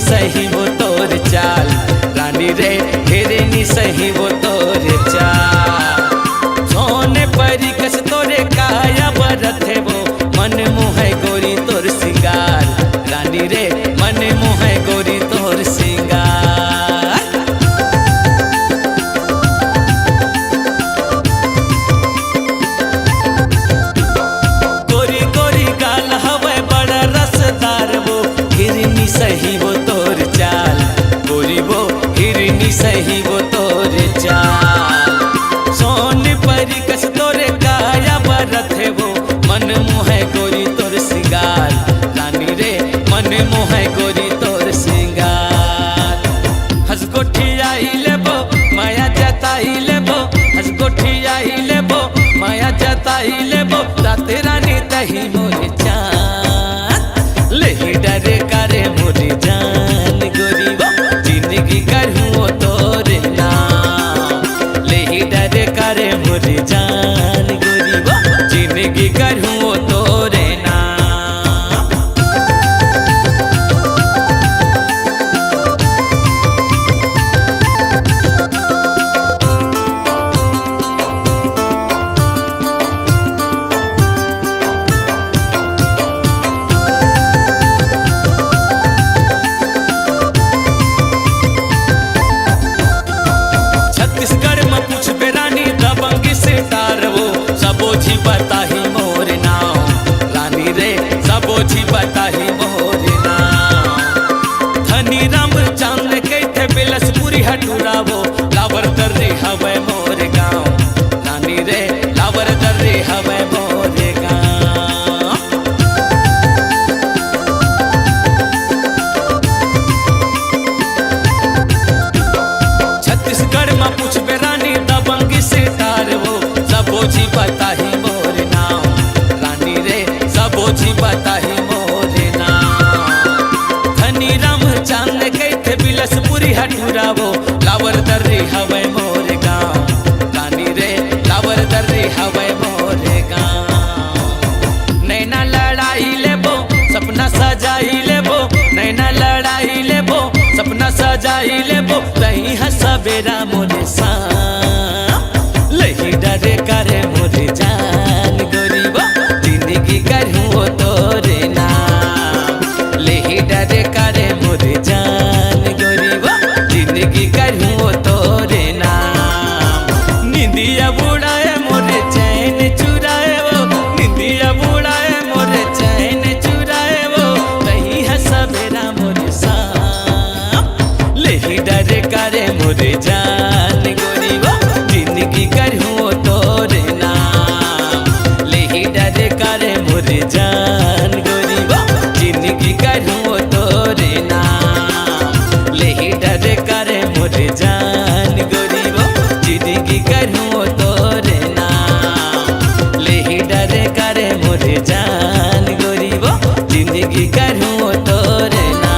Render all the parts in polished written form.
सही वो तोर चाल, रानी रे हिरनी सही वो तोर चाल। सोने परी कस तोरे काया बरत है वो, मन मोहे गोरी तोर सिंगार, रानी रे मन मोहे गोरी तोर सिंगार। गोरी गोरी गाल हवे बड़ा रसदार वो, हिरनी सही वो तोर चाल, गोरी वो हिरनी सही वो तोर चाल। सोने परी कस तोरे काया बरत है वो, मन मोहे गोरी तोर सिंगार, रानी रे मन मोहे गोरी तोर सिंगार। हंस गोठी आई लेबो माया जताई लेबो, हंस गोठी आई लेबो माया जताई लेबो, ताते रानी तही मोरे जान, लेही डरे करे मोरे जान गोरी वो, जिंदगी करूँ तोरे नाम, लेही डरे करे मोरे जान गोरी वो, जिंदगी करूँ तोरे नाम। छत्तीसगढ़ में पूछ बेरानी दबंगी से तार वो, सबोझी बता ही मोर नाम, रानी रे सबोझी बता ही मोर नाम। धनी राम चांद कहते बिलसपुरी हटूरा वो, लावर दर्री हवे मोर गाँव, रानी रे लावर दर्री हवे मोर गाँव। छत्तीसगढ़ में पूछ बेरानी दबंगी से तार वो, सबोझी बता ही मोर नाम, रानी रे सबोझी बता ही मोर नाम। धनी राम चांद कहते बिलसपुरी हटूरा वो, लावर दर्री हवे मोर गाँव, रानी रे लावर दर्री हवे मोर गाँव। नैना लड़ाई लेबो सपना सजाई लेबो, नैना लड़ाई लेबो सपना सजाई लेबो, तही हसबेरा मोरे साम, लही डरे करे मोरे जान गोरी वो, जिंदगी करूँ तोरे नाम, लही डरे करे मोरे जान गोरी वो, जिंदगी करूँ तोरे नाम। निंदिया बुढ़ाए मोरे चैन चुराए वो, निंदिया बुढ़ाए मोरे चैन चुराए वो, तही हसबेरा मोरे साम, लेही डरे करे मोरे जान गोरी वो, जिंदगी करूँ तोरे नाम, लेही डरे करे मोरे जान गोरी वो, जिंदगी करूँ तोरे नाम, लेही डरे करे मोरे जान गोरी वो, जिंदगी करूँ तोरे नाम, लेही डरे करे मोरे जान गोरी वो, जिंदगी करूँ तोरे नाम।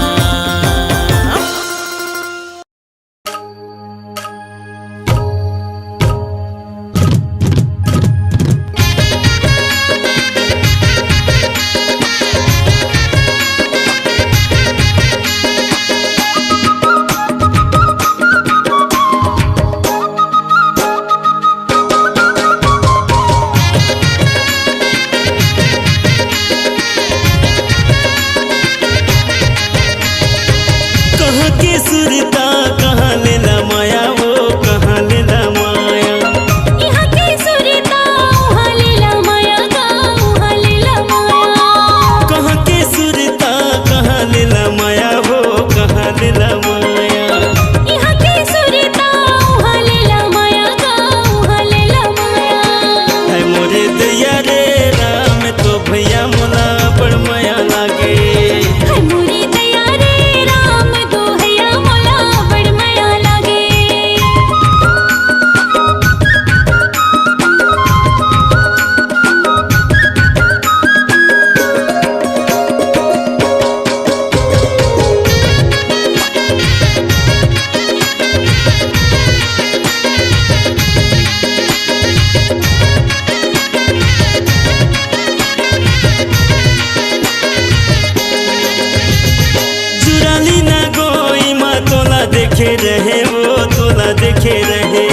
रहे वो तोला देखे रहे।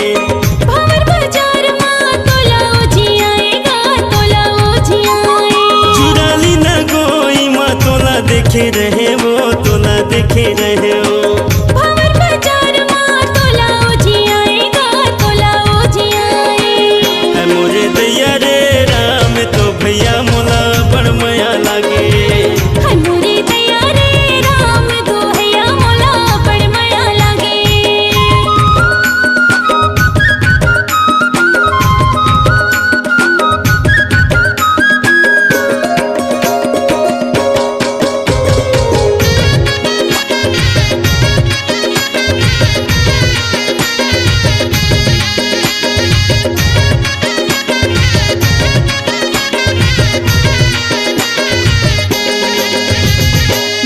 भंवर बाजार माँ तोला उजियाएगा, तोला उजियाए। चुराली न गोई माँ तोला देखे रहे वो तोला देखे रहे वो। भंवर बाजार माँ तोला उजियाएगा, तोला उजियाए। है मोरे दैया रे राम तो भैया मोला बड़ माया लागे। है मोरे दैया रे राम दोहैया मोला बड़ माया लागे।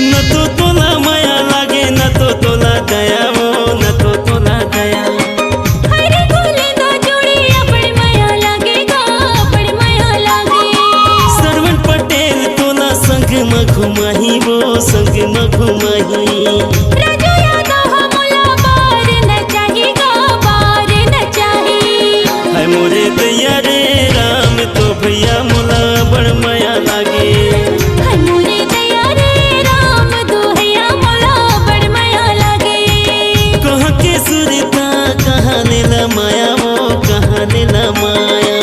न तो तोला माया लागे न तो तोला दया वो न तो तोला दया। हरे भोले ना जोड़िया बड़ माया लागेगा, बड़ माया लागे। सरवण पटेल तोला संग में घुमाही वो संग में घुमाही। राजू यादव मोला बार न चाहेगा, बार न चाहे। है मोरे दैया रे राम तो भैया मोला बड़ माया लागे। है मोरे दैया रे राम दोहैया मोला बड़ माया लागे। कहाँ के सुरता कहाँ नीला माया वो कहाँ नीला माया।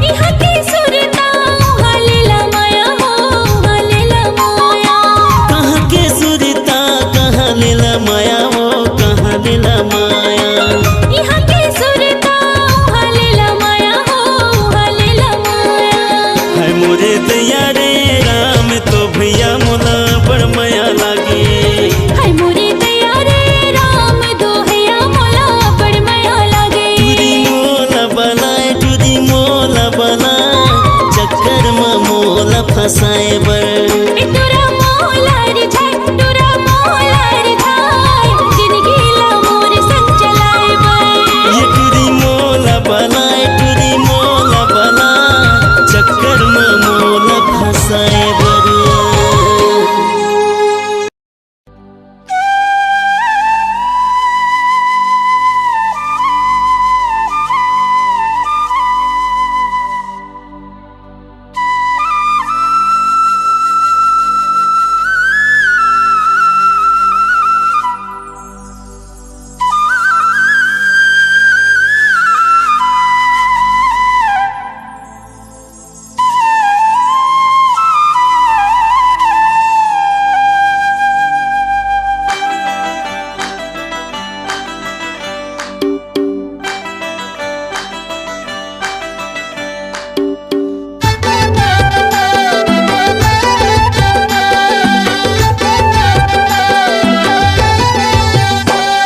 यहाँ के सुरता वहाँ लीला माया हो, वहाँ लीला माया। कहाँ के सुरता कहाँ नीला माया वो कहाँ नीला माया। यहाँ के सुरता वहाँ लीला माया हो, वहाँ लीला माया। है मोरे दैया रे राम तो भैया मोला बड़ माया लागे। है मोरे दैया रे राम दोहैया मोला बड़ माया लागे। टूरी मोला बनाए टूरी मोला बनाए चक्कर में मोला फंसाए बर। टुरा मोला रिझाए, टुरा मोला रिझाए, जिंदगी ला मोर संग चलाए बर। ये टूरी मोला बनाए टूरी मोला बनाए चक्कर में मोला फंसाए बर।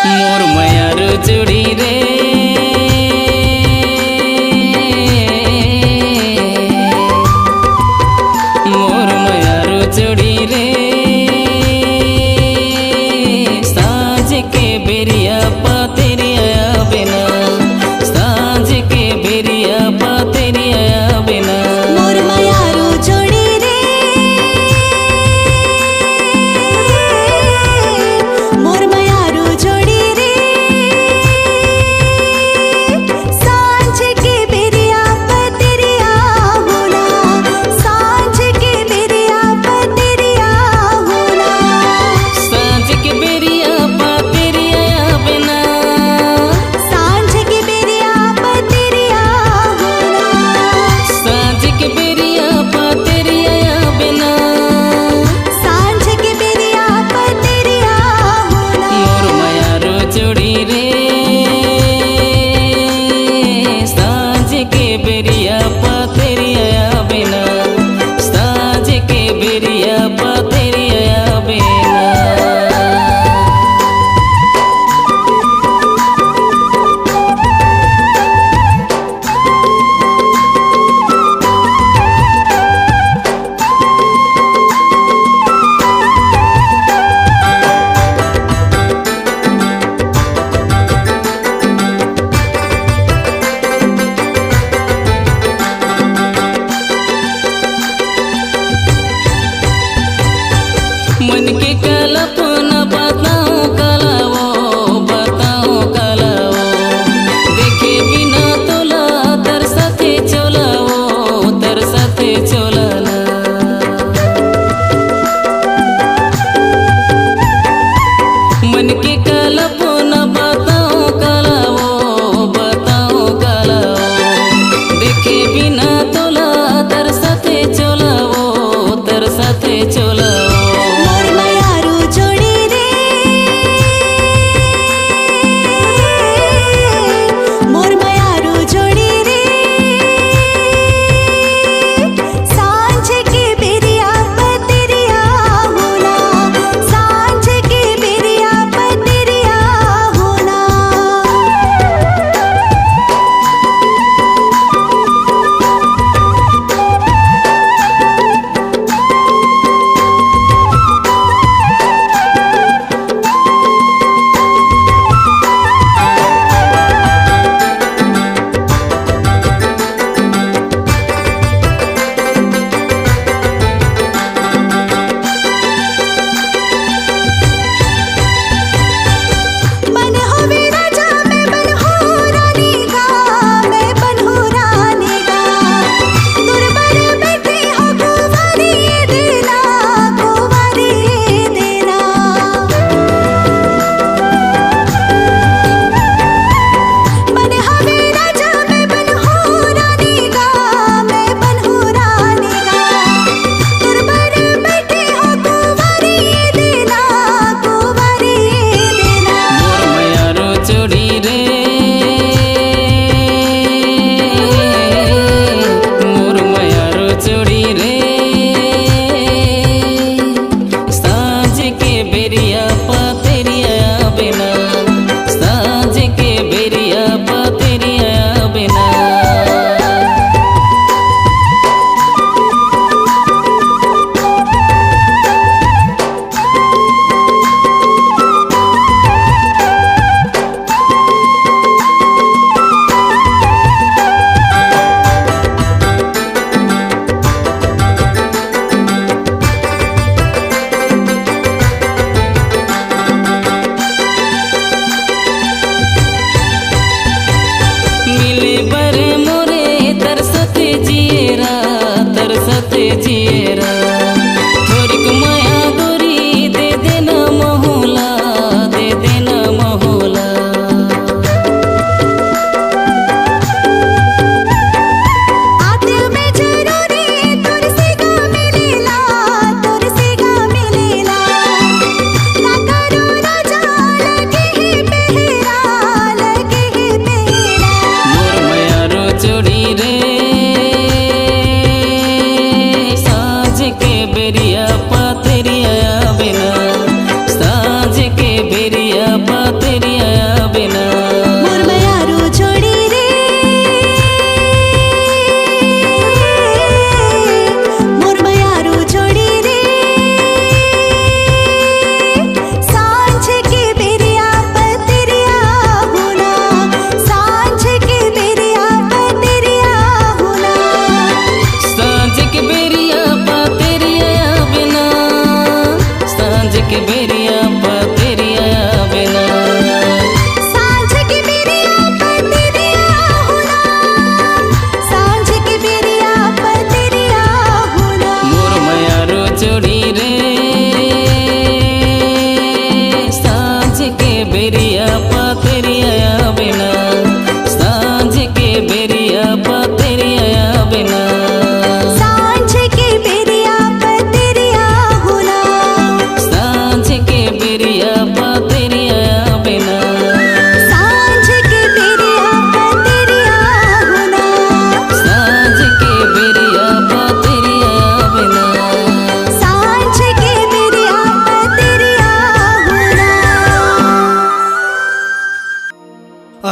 मोर मायार जुड़ी रे मोर मायार जुड़ी रे साँझ के बेरिया पातेरिया बिना साँझ के बेरिया पातेरिया बिना मोर मायारो जोड़ी रे, मोर मायारो जोड़ी रे। सांझ के बेरिया पतेरिया होना, सांझ के बेरिया पतेरिया होना। साँझ के बेरिया पातेरिया बिना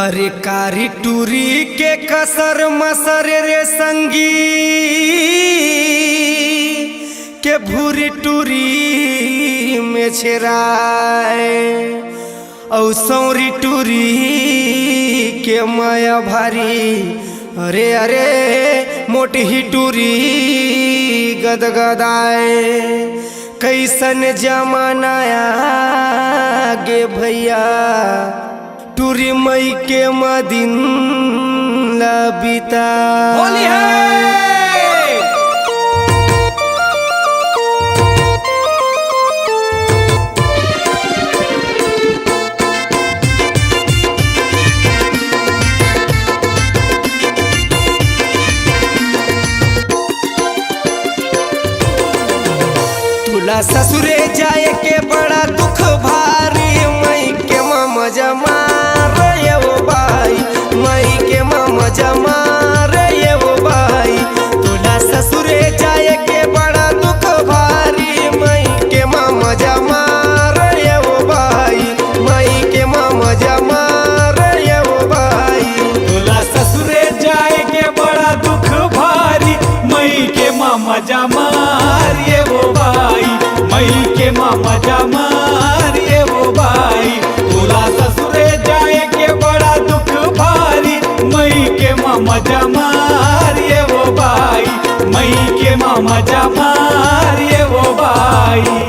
अरे कारी टूरी के कसर मसर रे संगी के भूरी टूरी में छेराए औ सौरी टूरी के माया भारी अरे अरे मोटी ही टूरी गदगदाए कैसन जमाना आगे भैया टूरी मई के मदिन लबिता होली है। तुला ससुरे जाए के बड़ा दुख भारी मई के मामा जमा रे वो भाई मई के मामा जमा रे वो भाई तुला ससुरे जाए के बड़ा दुख भारी मई के मामा जमा रे वो भाई मई के मामा जमा रे वो भाई तुला ससुरे जाए के बड़ा दुख भारी मई के मामा जमार ये वो भाई मई के मामा जमार ये वो भाई तुला ससुरे जाए के बड़ा दुख भारी मई के मामा जमार ये वो भाई मई के मामा जमार ये वो भाई।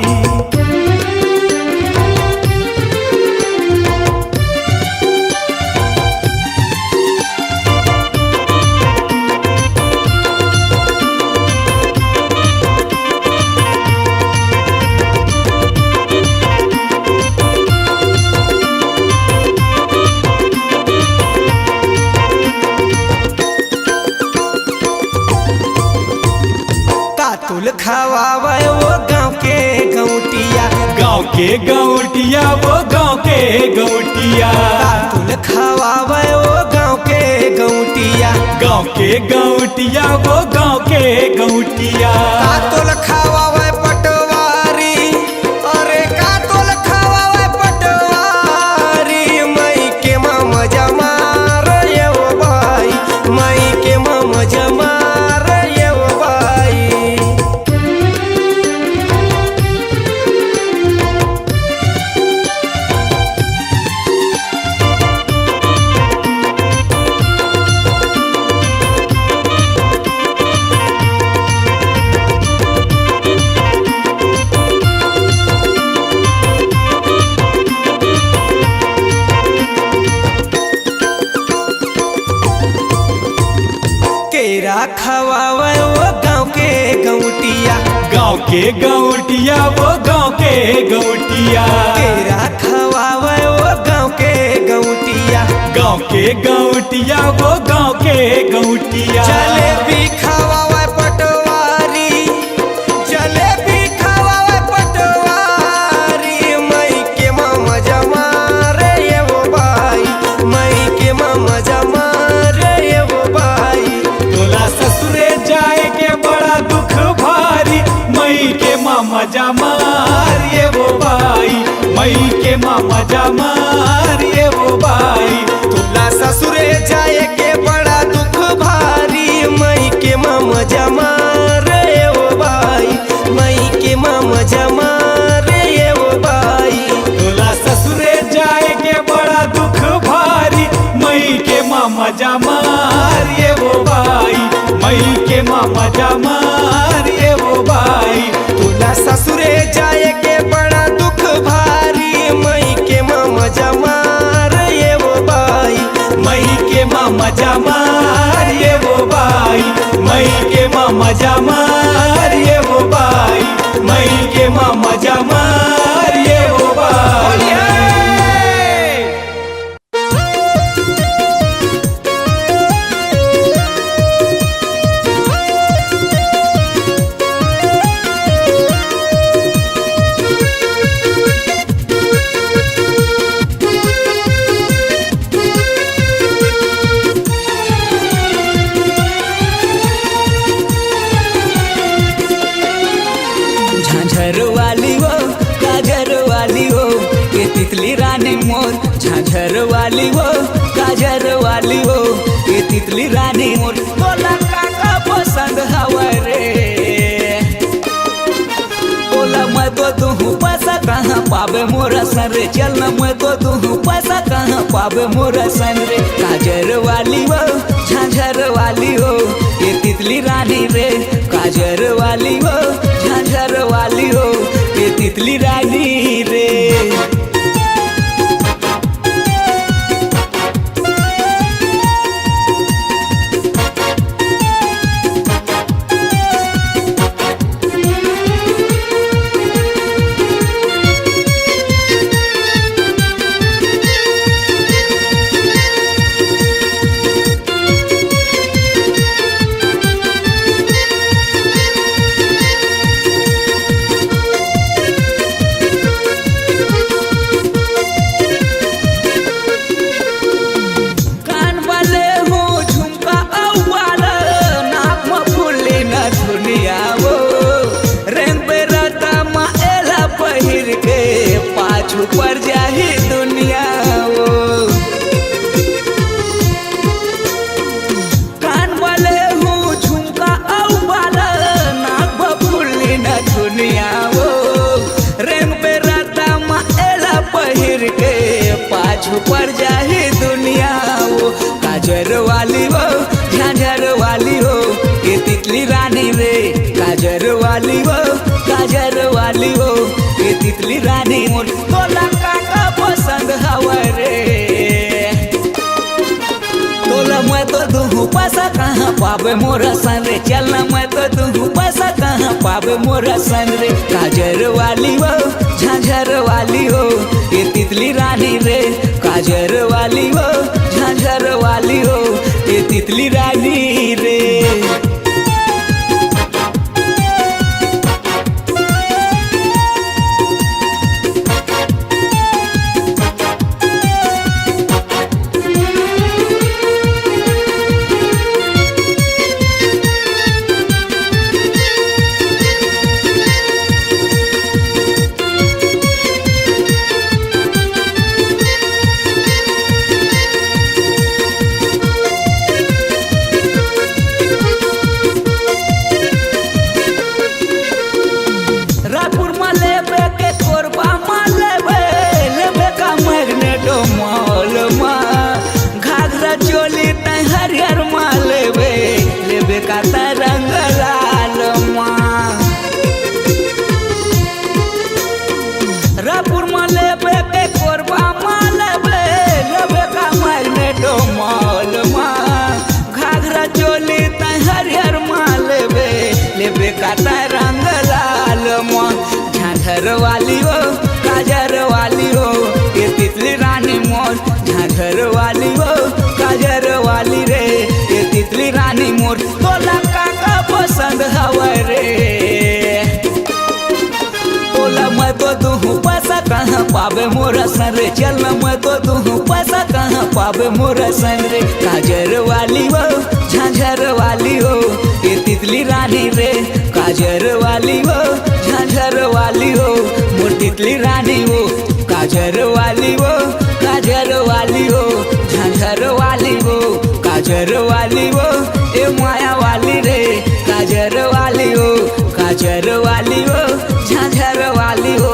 कातुल खवावे वो गाँव के गौटिया गाँव के गौटिया वो गाँव के गौटिया कातुल खवावे वो गाँव के गौटिया गाँव के गौटिया वो गाँव के गौटिया कातुल खवावे पटवारी अरे कातुल खवावे पटवारी मई के मामा जमा रे वो भाई मई के मामा जमा रे वो भाई केरा खवावे वो गाँव के गौटिया गाँव के गौटिया वो गाँव के गौटिया केरा खवावे वो गाँव के गौटिया गाँव के गौटिया वो गाँव के गौटिया जलेबी खवावे पटवारी जलेबी खवावे पटवारी मई के मामा जमा रे वो भाई मई के मामा जमा रे वो भाई तोला ससुरे जाए के बड़ा दुख भारी मई के मामा जमार ये वो भाई मई के मामा जमार ये वो भाई तुला ससुरे जाए के बड़ा दुख भारी मई के मामा जमा रे वो भाई मई के मामा जमा रे वो भाई तोला ससुरे जाए के बड़ा दुख भारी मई के मामा जमार ये वो भाई मई के मामा जमार ये वो भाई तुला ससुरे जाए के बड़ा दुख भारी मई के मामा जमा रे वो भाई मई के मामा जमार ये वो भाई मई के मामा जमार ये वो भाई मई के मामा जमार ये वो भाई। झांझर वाली वो कागर वाली वो ये तितली रानी मोर झांझर वाली वो काजर वाली हो ये तितली रानी मोर तोला काका पसंद हवा रे तोला मैं तो तू पैसा कहाँ पावे मोरा सन रे चल न मैं तो तू पैसा कहाँ पावे मोरा सन रे काजर वाली हो झांझर वाली हो ये तितली रानी रे काजर वाली हो झांझर वाली हो ये तितली रानी रे पर जाही दुनिया वो कान वाले हूँ झुमका औ वाला नाक बफुली न दुनिया वो रेंग पे राता माएला पहिर के पाछू पर जाही दुनिया वो काजर वाली हो झांझर वाली हो ये तितली रानी रे काजर वाली हो काजर वाली हो ये तितली रानी मोर तोला काका पसंद हवा रे तोला मैं तो दूँ पैसा कहाँ पावे मोरा सन रे चलना मैं तो दूँ पैसा कहाँ पावे मोरा सन रे काजर वाली हो झांझर वाली हो ये तितली रानी रे काजर वाली हो झांझर वाली हो ये तितली रानी रे रंग लाल झांझर वाली हो काजर वाली हो ये तितली रानी मोर झांझर वाली हो काजर वाली रे ये तितली रानी मोर तोला काका पसंद हवा रे तोला मैं तो दूँ पैसा कहाँ पावे मोरा सन रे चल मैं तो दूँ पैसा कहाँ पावे मोरा सन रे काजर वाली हो झांझर वाली हो ये तितली रानी रे काजर वाली हो झांझर वाली हो मोर तितली रानी हो काजर वाली हो काजर वाली हो झांझर वाली हो काजर वाली हो ए माया वाली रे काजर वाली हो काजर वाली हो झांझर वाली हो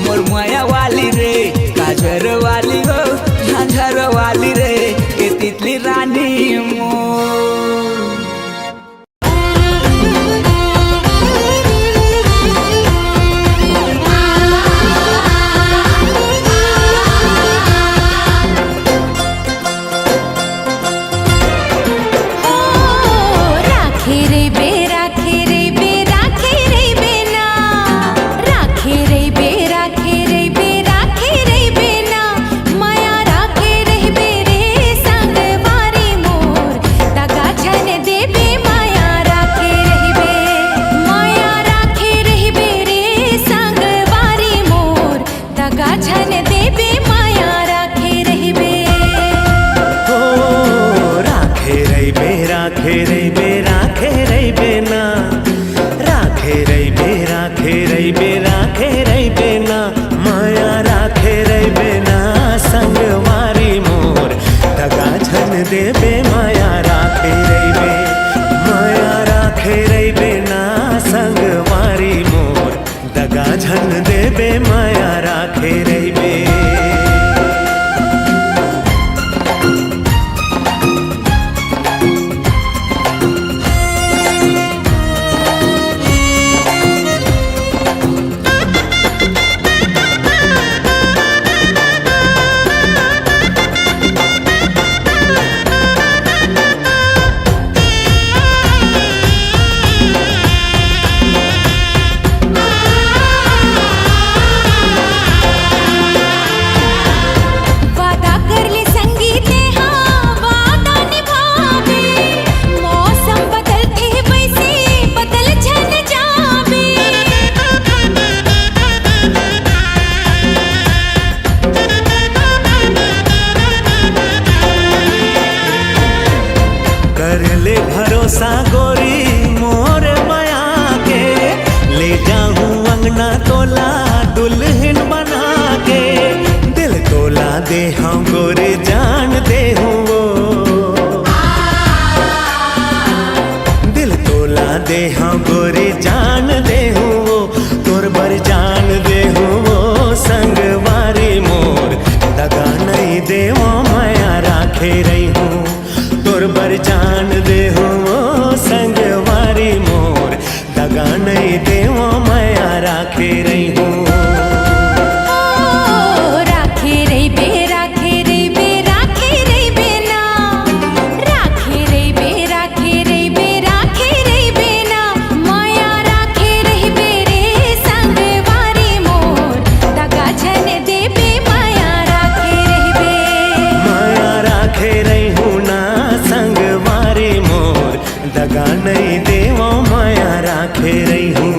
मोर माया वाली रे काजर वाली हो झांझर वाली रे ये तितली रानी मोर माया राखे रे बेरे संग वारी राखे रही हूँ तोर बर जान दे हो संगवारी मोर दगा नहीं देवो माया राखे रही हूँ राखे रे बे राखे रे बे राखे रे बे ना राखे रे बे राखे रे बे राखे रे बे ना माया राखे रे बे रे संग वारी मोर दगा छन दे बे माया राखे रे बे माया राखे रही हूँ ना संगवारी मोर दगा नहीं देवो माया राखे रही हूँ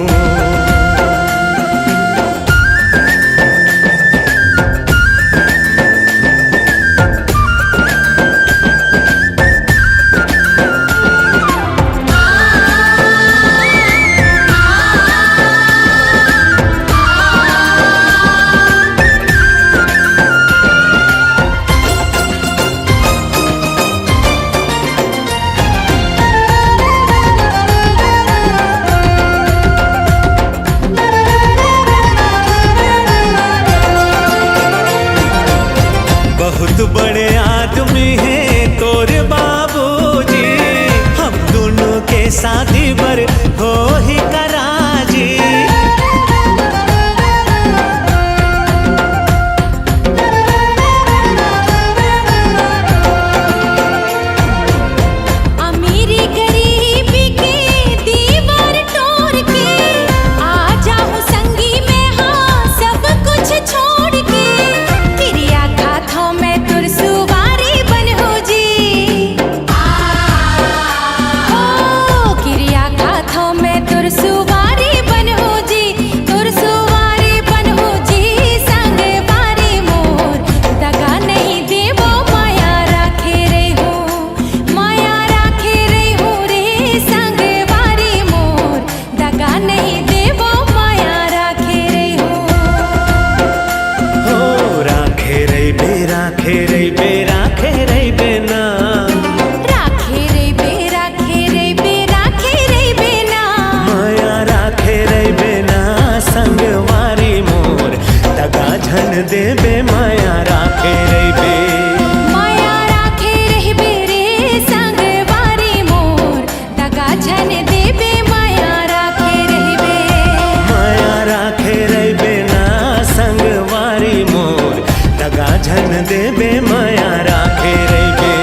बहुत बड़े आदमी हैं तोरे बाबूजी हम दोनों के शादी पर हो ही कराजी अमीरी गरीबी के दीवार तोड़ के आ जाऊं संगी में हाँ सब कुछ छोड़ के क्रिया खाथों में तुर सुवारी बन हो जी ओ क्रिया खाथों में तुर सुवारी बन हो जी तुर सुवारी बन हो जी संग वारी मोर दगा नहीं देवो माया राखे रे हो माया राखे रे हो रे संग वारी मोर दगा नहीं देवो माया राखे रे हो राखे रही बे राखे रही बे राखे रही बे ना राखे रे बे राखे रे बे राखे रे बे ना माया राखे रही बे ना संगवारी मोर दगा झन दे बे माया राखे रही बे माया राखे रे बे रे संग वारी मोर दगा छन दे बे माया राखे रे बे माया राखे रही बे ना संगवारी मोर दगा झन दे बे माया राखे रही बे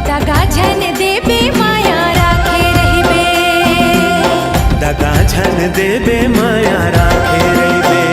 दगा छन दे बे माया राखे रे बे दगा झन दे बे माया राखे रही बे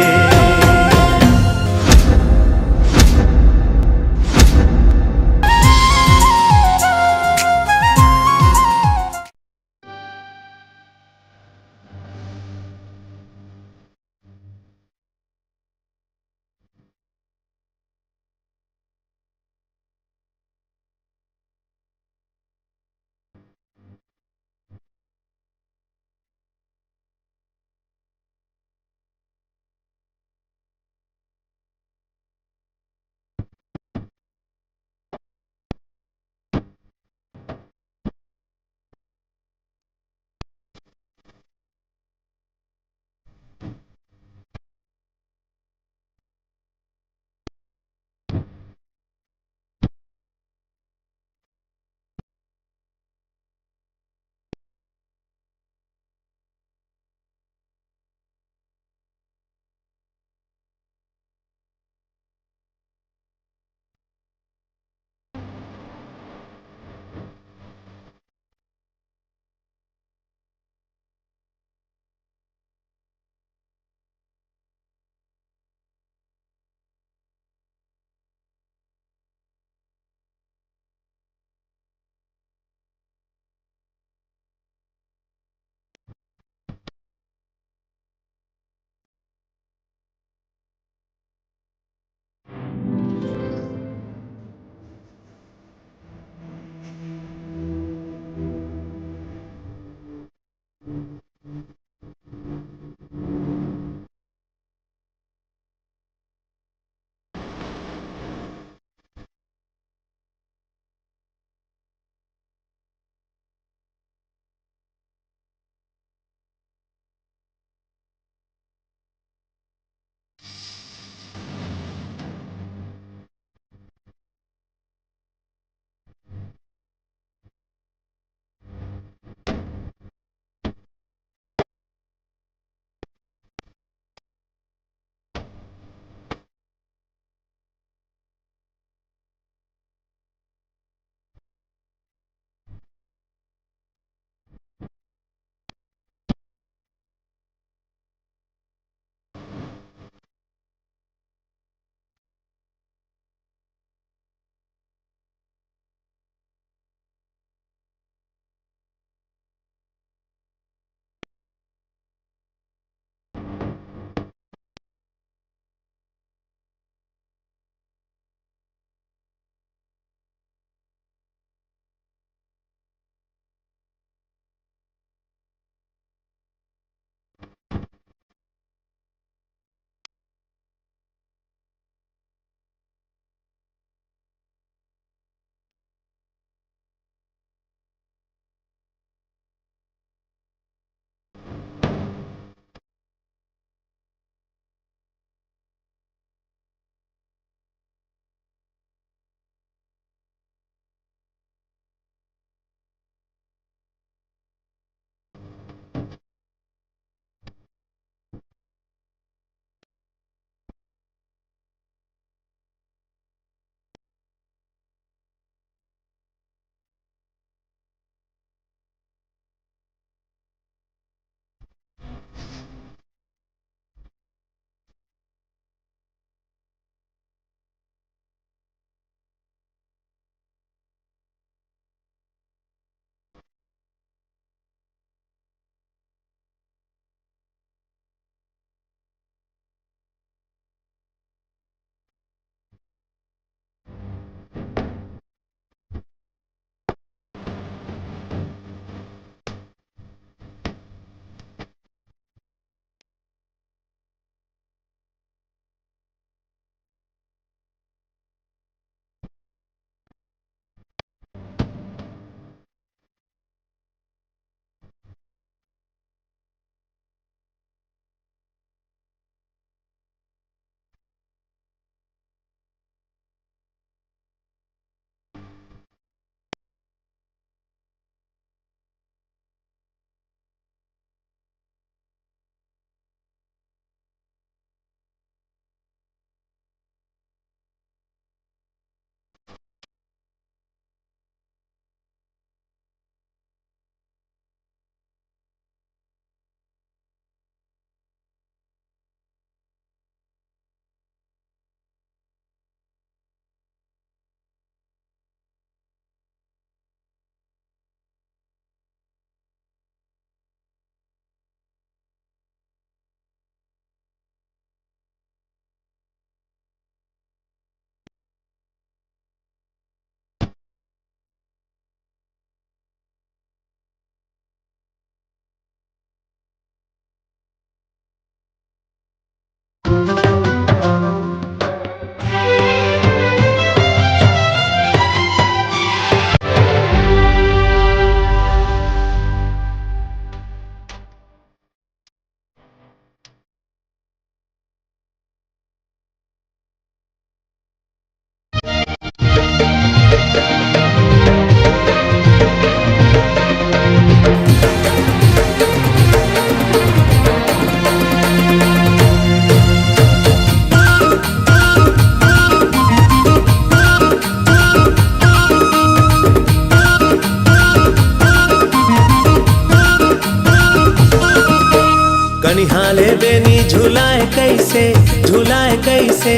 कैसे झूलाए कैसे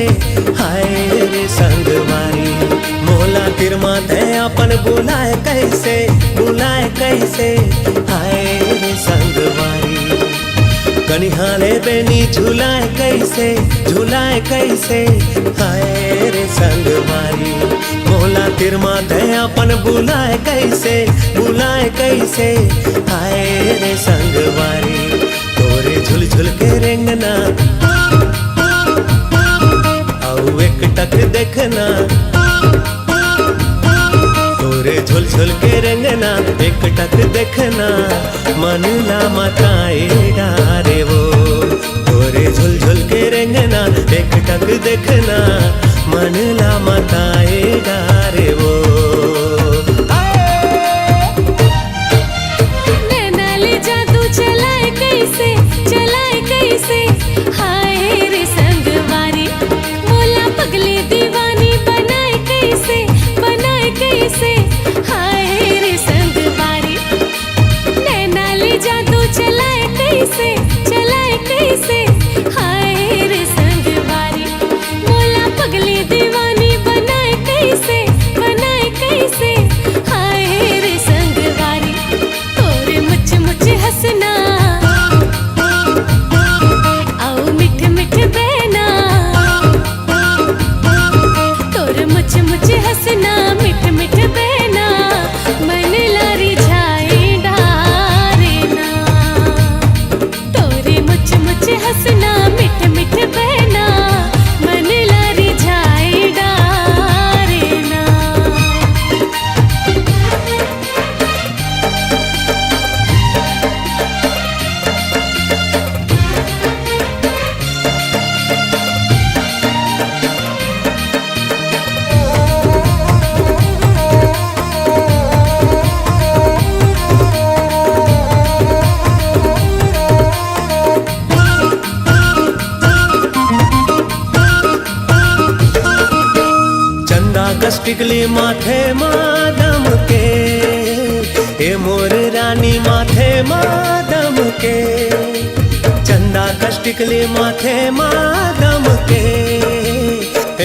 हाय रे संगवारी मोला तिर माथे अपन बुलाए कैसे हाय रे संगवारी कनिहाले बेनी झूलाए कैसे हाय रे संगवारी मोला तिर माथे अपन बुलाए कैसे हाय रे संगवारी तोरे झुल झुल के रेंगना आउ एक टक देखना तोरे झुल झुल के रेंगना एक टक देखना मन ला मताए डारे वो तोरे झुल झुल के रेंगना एक टक देखना मन ला मताए डारे वो नैनाले जादू चलाए कैसे हाय रे संगवारी मोला पगली दीवानी बनाए कैसे हाय रे संगवारी नैनाले जादू चलाए कैसे हाय रे संगवारी मोला पगली दीवानी बनाए कैसे हाय रे संगवारी तोरे मुझ हंसना आओ मिठ मिठ बहना तोरे मुझ हंसना मिठ मिठ बहना मन लारी जाए डारे ना तोरे मुझ हंसना मिठ मिठ बहना मन लारी जाए डारे ना चंदा कष्टिकली माथे मादम के ए मोर रानी माथे मादम के चंदा कष्टिकली माथे मादम के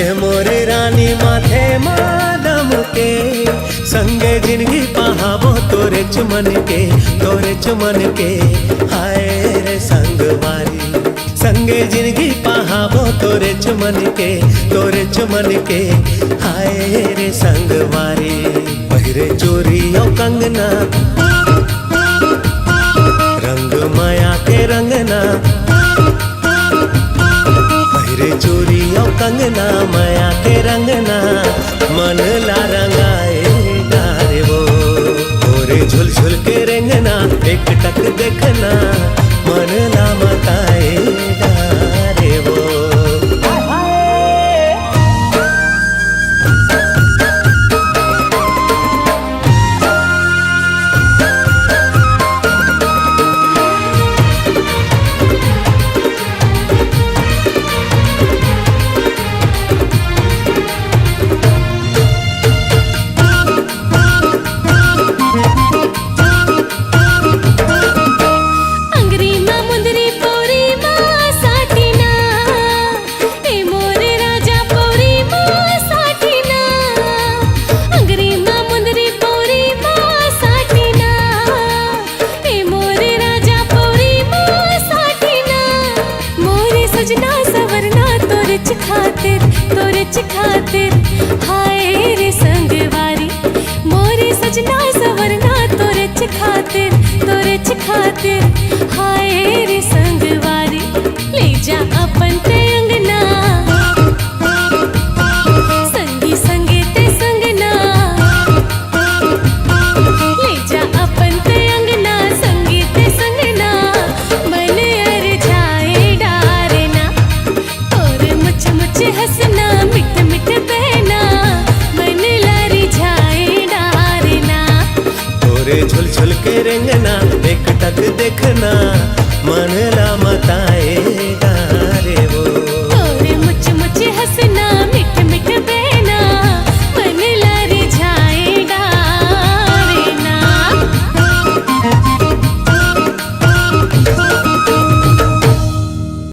ए मोर रानी माथे मादम के संगे जिंदगी पहावो तोरे चुमन के हाय रे संगवारी संगे जिंदगी पहावो तोरे चुमन के हाय रे संगवारी पहिरे चोरी और कंगना रंग माया के रंगना पहिरे चोरी और कंगना माया के रंगना मन ला रंगाए डारे वो तोरे झुल झुल के रेंगना एक टक देखना मन ला मताए डारे वो अंगरी माँ मुंदरी पौरी माँ साठीना ए मोर राजा पौरी माँ साठीना अंगरी माँ मुंदरी पौरी माँ साठीना ए मोर राजा पौरी माँ साठीना मोरे सजना सवरना तोरे खातिर हाय रे संगवारी मोरे सजना सवरना तोरे खातिर